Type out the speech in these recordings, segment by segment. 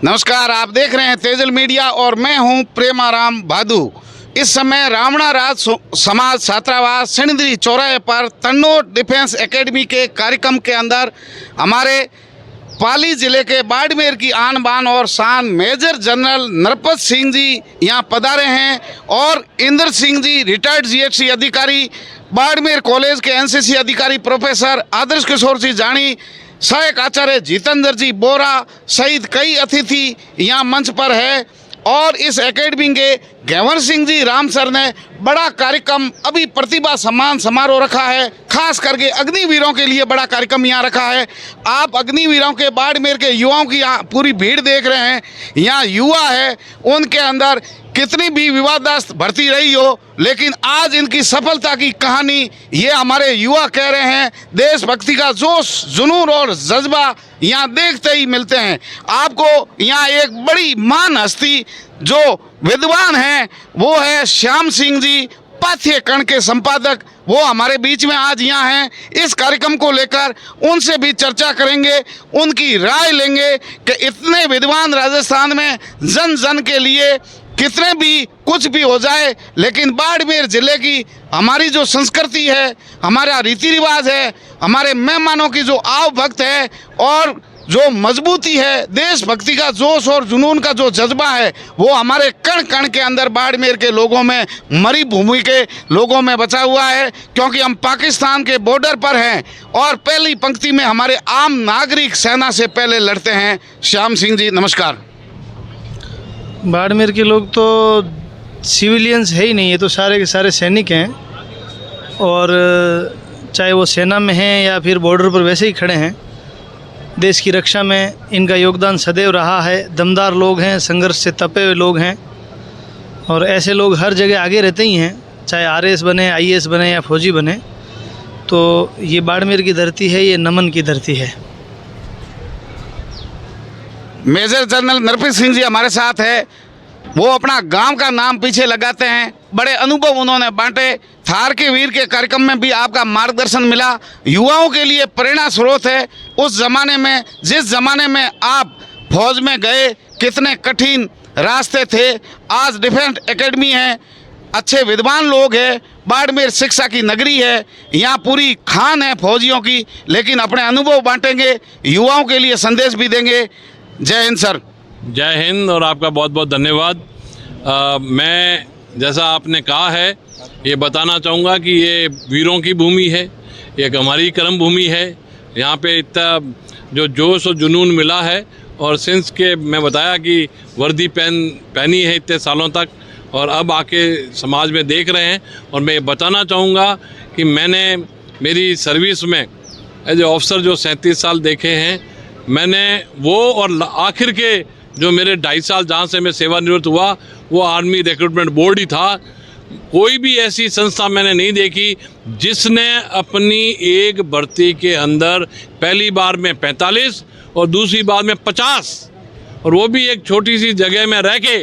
नमस्कार, आप देख रहे हैं तेजल मीडिया और मैं हूं प्रेमाराम भादु। इस समय रावणा राज समाज छात्रावास सिणधरी चौराहे पर तन्नोट डिफेंस एकेडमी के कार्यक्रम के अंदर हमारे पाली जिले के बाड़मेर की आन बान और शान मेजर जनरल नरपत सिंह जी यहाँ पधारे हैं और इंद्र सिंह जी रिटायर्ड जीएचसी अधिकारी, बाड़मेर कॉलेज के एनसीसी अधिकारी प्रोफेसर आदर्श किशोर जी जानी, सहायक आचार्य जितेंद्र जी बोरा सहित कई अतिथि यहाँ मंच पर है। और इस एकेडमी के घेवर सिंह जी राम सर ने बड़ा कार्यक्रम अभी प्रतिभा सम्मान समारोह रखा है, खास करके अग्निवीरों के लिए बड़ा कार्यक्रम यहाँ रखा है। आप अग्निवीरों के बाड़मेर के युवाओं की यहाँ पूरी भीड़ देख रहे हैं। यहाँ युवा है, उनके अंदर कितनी भी विवादास्पद भर्ती रही हो, लेकिन आज इनकी सफलता की कहानी ये हमारे युवा कह रहे हैं। देशभक्ति का जोश, जुनून और जज्बा यहाँ देखते ही मिलते हैं। आपको यहाँ एक बड़ी महान हस्ती जो विद्वान हैं वो है श्याम सिंह जी, पाठ्यक्रम के संपादक, वो हमारे बीच में आज यहाँ हैं। इस कार्यक्रम को लेकर उनसे भी चर्चा करेंगे, उनकी राय लेंगे कि इतने विद्वान राजस्थान में जन जन के लिए कितने भी कुछ भी हो जाए, लेकिन बाड़मेर जिले की हमारी जो संस्कृति है, हमारा रीति रिवाज है, हमारे मेहमानों की जो आव भक्त है और जो मजबूती है, देशभक्ति का जोश और जुनून का जो जज्बा है, वो हमारे कण कण के अंदर बाड़मेर के लोगों में, मरी भूमि के लोगों में बचा हुआ है। क्योंकि हम पाकिस्तान के बॉर्डर पर हैं और पहली पंक्ति में हमारे आम नागरिक सेना से पहले लड़ते हैं। श्याम सिंह जी नमस्कार। बाड़मेर के लोग तो सिविलियंस है ही नहीं, ये तो सारे के सारे सैनिक हैं और चाहे वो सेना में हैं या फिर बॉर्डर पर वैसे ही खड़े हैं। देश की रक्षा में इनका योगदान सदैव रहा है। दमदार लोग हैं, संघर्ष से तपे हुए लोग हैं और ऐसे लोग हर जगह आगे रहते ही हैं, चाहे आरएएस बने, आईएएस बने या फौजी बने। तो ये बाड़मेर की धरती है, ये नमन की धरती है। मेजर जनरल नरपत सिंह जी हमारे साथ है। वो अपना गांव का नाम पीछे लगाते हैं, बड़े अनुभव उन्होंने बांटे। थार के वीर के कार्यक्रम में भी आपका मार्गदर्शन मिला, युवाओं के लिए प्रेरणा स्रोत है। उस ज़माने में, जिस ज़माने में आप फौज में गए, कितने कठिन रास्ते थे। आज डिफेंस एकेडमी है, अच्छे विद्वान लोग हैं, बाड़मेर शिक्षा की नगरी है, यहाँ पूरी खान है फौजियों की, लेकिन अपने अनुभव बांटेंगे, युवाओं के लिए संदेश भी देंगे। जय हिंद सर। जय हिंद और आपका बहुत बहुत धन्यवाद। मैं जैसा आपने कहा है ये बताना चाहूँगा कि ये वीरों की भूमि है, एक हमारी कर्म भूमि है। यहाँ पे इतना जो जोश और जुनून मिला है और सिंस के मैं बताया कि वर्दी पहनी है इतने सालों तक और अब आके समाज में देख रहे हैं। और मैं ये बताना चाहूँगा कि मैंने मेरी सर्विस में एज ए ऑफिसर जो 37 साल देखे हैं, मैंने वो और आखिर के जो मेरे 2.5 साल जहाँ से मैं सेवानिवृत्त हुआ वो आर्मी रिक्रूटमेंट बोर्ड ही था। कोई भी ऐसी संस्था मैंने नहीं देखी जिसने अपनी एक भर्ती के अंदर पहली बार में 45 और दूसरी बार में 50 और वो भी एक छोटी सी जगह में रह के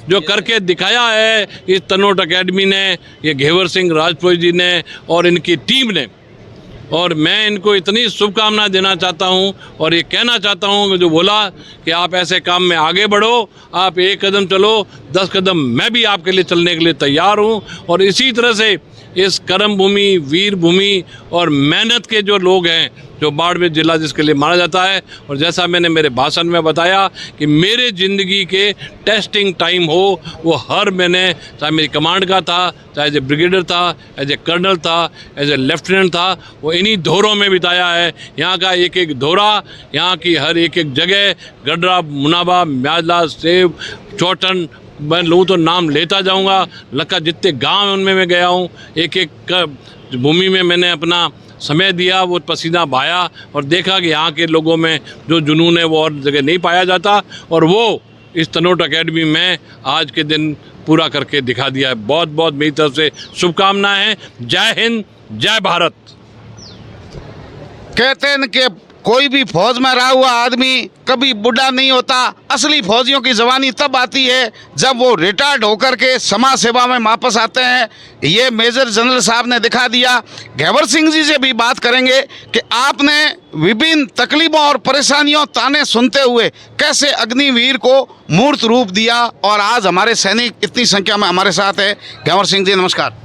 जो करके दिखाया है इस तन्नोट एकेडमी ने, ये घेवर सिंह राजपूत जी ने और इनकी टीम ने। और मैं इनको इतनी शुभकामनाएं देना चाहता हूं और ये कहना चाहता हूं जो बोला कि आप ऐसे काम में आगे बढ़ो, आप 1 कदम चलो 10 कदम मैं भी आपके लिए चलने के लिए तैयार हूं। और इसी तरह से इस कर्म भूमि, वीर भूमि और मेहनत के जो लोग हैं, जो बाड़मेर जिला जिसके लिए माना जाता है, और जैसा मैंने मेरे भाषण में बताया कि मेरे ज़िंदगी के टेस्टिंग टाइम हो वो हर महीने, चाहे मेरी कमांड का था, चाहे एज ए ब्रिगेडियर था, एज ए कर्नल था, एज ए लेफ्टिनेंट था, वो इन्हीं दौरों में बिताया है। यहाँ का एक एक दौरा, यहाँ की हर एक एक जगह, गडरा, मुनाबा, म्याजला, सेव, चौटन, मैं लूँ तो नाम लेता जाऊँगा, लक्का जितने गाँव उनमें मैं गया हूँ, एक एक भूमि में मैंने अपना समय दिया, वो पसीना बहाया और देखा कि यहाँ के लोगों में जो जुनून है वो और जगह नहीं पाया जाता और वो इस तन्नोट एकेडमी में आज के दिन पूरा करके दिखा दिया है। बहुत बहुत मेरी तरफ से शुभकामनाएं हैं। जय हिंद, जय भारत। कहते हैं कि कोई भी फौज में रहा हुआ आदमी कभी बूढ़ा नहीं होता। असली फौजियों की जवानी तब आती है जब वो रिटायर्ड होकर के समाज सेवा में वापस आते हैं। ये मेजर जनरल साहब ने दिखा दिया। घेवर सिंह जी से भी बात करेंगे कि आपने विभिन्न तकलीफों और परेशानियों ताने सुनते हुए कैसे अग्निवीर को मूर्त रूप दिया, और आज हमारे सैनिक इतनी संख्या में हमारे साथ है। घेवर सिंह जी नमस्कार।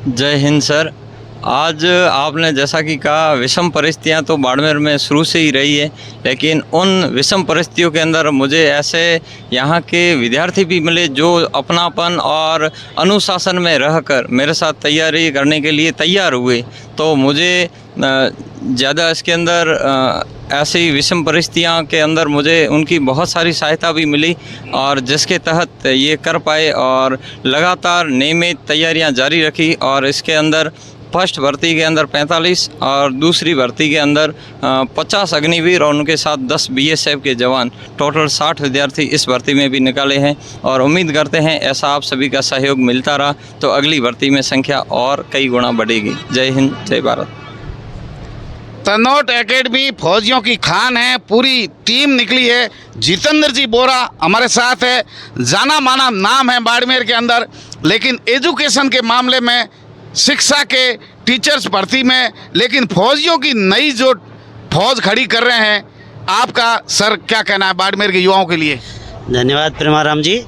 जय हिंद सर। आज आपने जैसा कि कहा, विषम परिस्थितियां तो बाड़मेर में शुरू से ही रही है, लेकिन उन विषम परिस्थितियों के अंदर मुझे ऐसे यहाँ के विद्यार्थी भी मिले जो अपनापन और अनुशासन में रहकर मेरे साथ तैयारी करने के लिए तैयार हुए। तो मुझे ज़्यादा इसके अंदर ऐसी विषम परिस्थितियाँ के अंदर मुझे उनकी बहुत सारी सहायता भी मिली, और जिसके तहत ये कर पाए और लगातार नियमित तैयारियाँ जारी रखी। और इसके अंदर फर्स्ट भर्ती के अंदर 45 और दूसरी भर्ती के अंदर 50 अग्निवीर और उनके साथ 10 बीएसएफ के जवान, टोटल 60 विद्यार्थी इस भर्ती में भी निकाले हैं। और उम्मीद करते हैं ऐसा आप सभी का सहयोग मिलता रहा तो अगली भर्ती में संख्या और कई गुना बढ़ेगी। जय हिंद, जय भारत। तनोट एकेडमी फौजियों की खान है, पूरी टीम निकली है। जितेंद्र जी बोरा हमारे साथ है, जाना माना नाम है बाड़मेर के अंदर, लेकिन एजुकेशन के मामले में, शिक्षा के टीचर्स भर्ती में, लेकिन फौजियों की नई जो फौज खड़ी कर रहे हैं, आपका सर क्या कहना है बाड़मेर के युवाओं के लिए? धन्यवाद प्रेमाराम जी।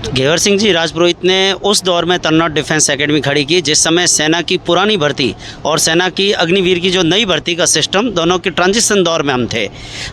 घेवर सिंह जी राजपुरोहित ने उस दौर में तन्नौट डिफेंस एकेडमी खड़ी की जिस समय सेना की पुरानी भर्ती और सेना की अग्निवीर की जो नई भर्ती का सिस्टम, दोनों के ट्रांजिशन दौर में हम थे।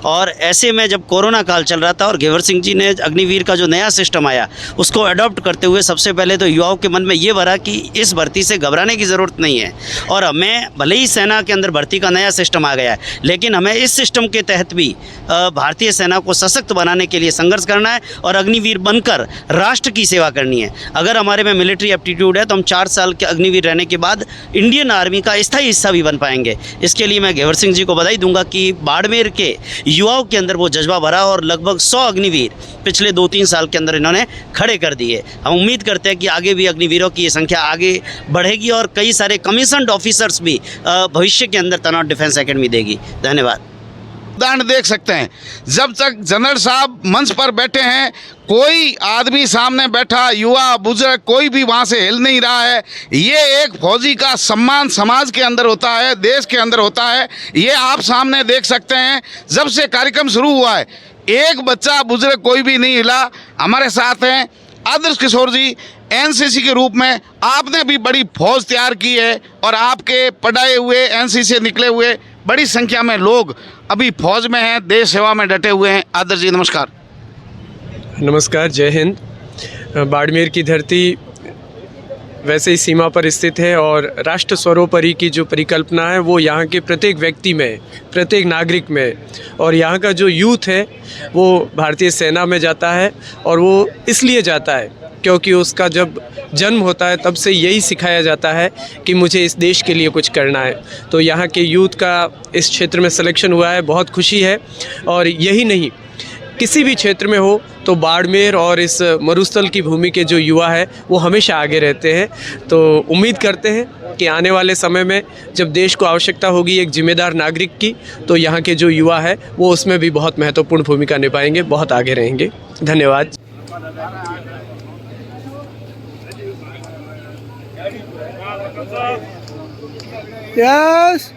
और ऐसे में जब कोरोना काल चल रहा था और घेवर सिंह जी ने अग्निवीर का जो नया सिस्टम आया उसको अडॉप्ट करते हुए सबसे पहले तो युवाओं के मन में ये भरा कि इस भर्ती से घबराने की ज़रूरत नहीं है, और हमें भले ही सेना के अंदर भर्ती का नया सिस्टम आ गया है, लेकिन हमें इस सिस्टम के तहत भी भारतीय सेना को सशक्त बनाने के लिए संघर्ष करना है और अग्निवीर बनकर राष्ट्र की सेवा करनी है। अगर हमारे में मिलिट्री एप्टीट्यूड है तो हम 4 साल के अग्निवीर रहने के बाद इंडियन आर्मी का स्थायी हिस्सा भी बन पाएंगे। इसके लिए मैं घेवर सिंह जी को बधाई दूंगा कि बाड़मेर के युवाओं के अंदर वो जज्बा भरा और लगभग 100 अग्निवीर पिछले 2-3 साल के अंदर इन्होंने खड़े कर दिए। हम उम्मीद करते हैं कि आगे भी अग्निवीरों की ये संख्या आगे बढ़ेगी और कई सारे कमीशन्ड ऑफिसर्स भी भविष्य के अंदर तनौट डिफेंस एकेडमी देगी। धन्यवाद। उदाहरण देख सकते हैं, जब तक जनरल साहब मंच पर बैठे हैं, कोई आदमी सामने बैठा, युवा बुजुर्ग, कोई भी वहाँ से हिल नहीं रहा है। ये एक फौजी का सम्मान समाज के अंदर होता है, देश के अंदर होता है। ये आप सामने देख सकते हैं, जब से कार्यक्रम शुरू हुआ है एक बच्चा बुजुर्ग कोई भी नहीं हिला। हमारे साथ हैं आदर्श किशोर जी, एनसीसी के रूप में आपने भी बड़ी फौज तैयार की है और आपके पढ़ाए हुए एनसीसी से निकले हुए बड़ी संख्या में लोग अभी फौज में हैं, देश सेवा में डटे हुए हैं। आदर्श जी नमस्कार। नमस्कार, जय हिंद। बाड़मेर की धरती वैसे ही सीमा पर स्थित है और राष्ट्र सर्वोपरि की जो परिकल्पना है वो यहाँ के प्रत्येक व्यक्ति में, प्रत्येक नागरिक में, और यहाँ का जो यूथ है वो भारतीय सेना में जाता है। और वो इसलिए जाता है क्योंकि उसका जब जन्म होता है तब से यही सिखाया जाता है कि मुझे इस देश के लिए कुछ करना है। तो यहाँ के यूथ का इस क्षेत्र में सिलेक्शन हुआ है, बहुत खुशी है। और यही नहीं, किसी भी क्षेत्र में हो तो बाड़मेर और इस मरुस्थल की भूमि के जो युवा है वो हमेशा आगे रहते हैं। तो उम्मीद करते हैं कि आने वाले समय में जब देश को आवश्यकता होगी एक जिम्मेदार नागरिक की, तो यहाँ के जो युवा है वो उसमें भी बहुत महत्वपूर्ण भूमिका निभाएंगे, बहुत आगे रहेंगे। धन्यवाद। यस।